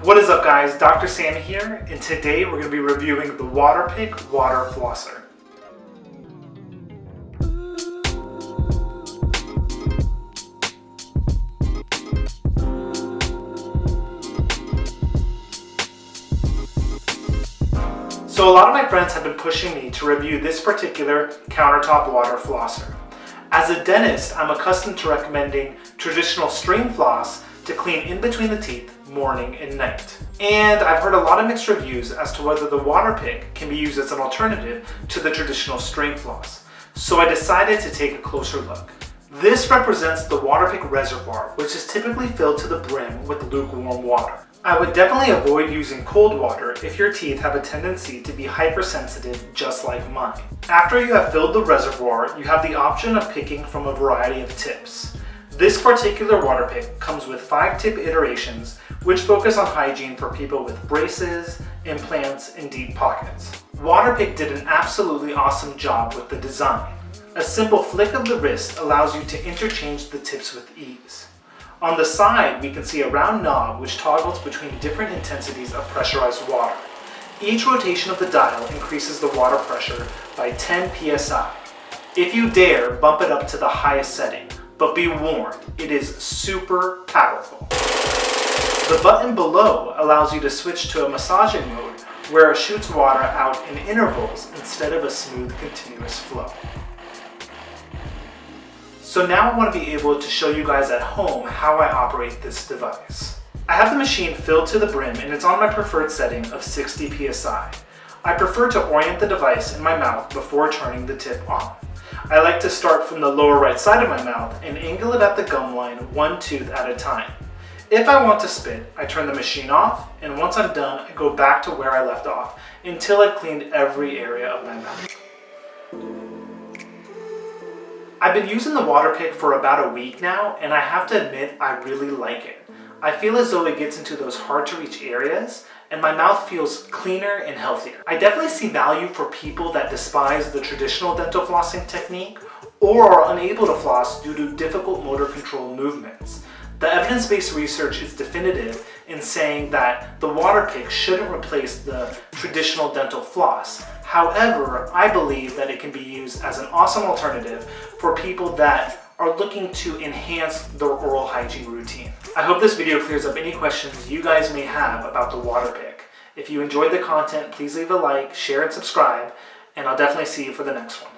What is up guys, Dr. Sammy here, and today we're going to be reviewing the Waterpik Water Flosser. So a lot of my friends have been pushing me to review this particular countertop water flosser. As a dentist, I'm accustomed to recommending traditional string floss to clean in between the teeth morning and night. And I've heard a lot of mixed reviews as to whether the Waterpik can be used as an alternative to the traditional string floss. So I decided to take a closer look. This represents the Waterpik Reservoir, which is typically filled to the brim with lukewarm water. I would definitely avoid using cold water if your teeth have a tendency to be hypersensitive just like mine. After you have filled the reservoir, you have the option of picking from a variety of tips. This particular Waterpik comes with 5 tip iterations which focus on hygiene for people with braces, implants, and deep pockets. Waterpik did an absolutely awesome job with the design. A simple flick of the wrist allows you to interchange the tips with ease. On the side, we can see a round knob which toggles between different intensities of pressurized water. Each rotation of the dial increases the water pressure by 10 psi. If you dare, bump it up to the highest setting, but be warned, it is super powerful. The button below allows you to switch to a massaging mode where it shoots water out in intervals instead of a smooth, continuous flow. So now I want to be able to show you guys at home how I operate this device. I have the machine filled to the brim and it's on my preferred setting of 60 psi. I prefer to orient the device in my mouth before turning the tip on. I like to start from the lower right side of my mouth and angle it at the gum line one tooth at a time. If I want to spit, I turn the machine off, and once I'm done, I go back to where I left off until I've cleaned every area of my mouth. I've been using the Waterpik for about a week now, and I have to admit I really like it. I feel as though it gets into those hard to reach areas, and my mouth feels cleaner and healthier. I definitely see value for people that despise the traditional dental flossing technique or are unable to floss due to difficult motor control movements. The evidence-based research is definitive in saying that the Waterpik shouldn't replace the traditional dental floss. However, I believe that it can be used as an awesome alternative for people that are looking to enhance their oral hygiene routine. I hope this video clears up any questions you guys may have about the Waterpik. If you enjoyed the content, please leave a like, share, and subscribe, and I'll definitely see you for the next one.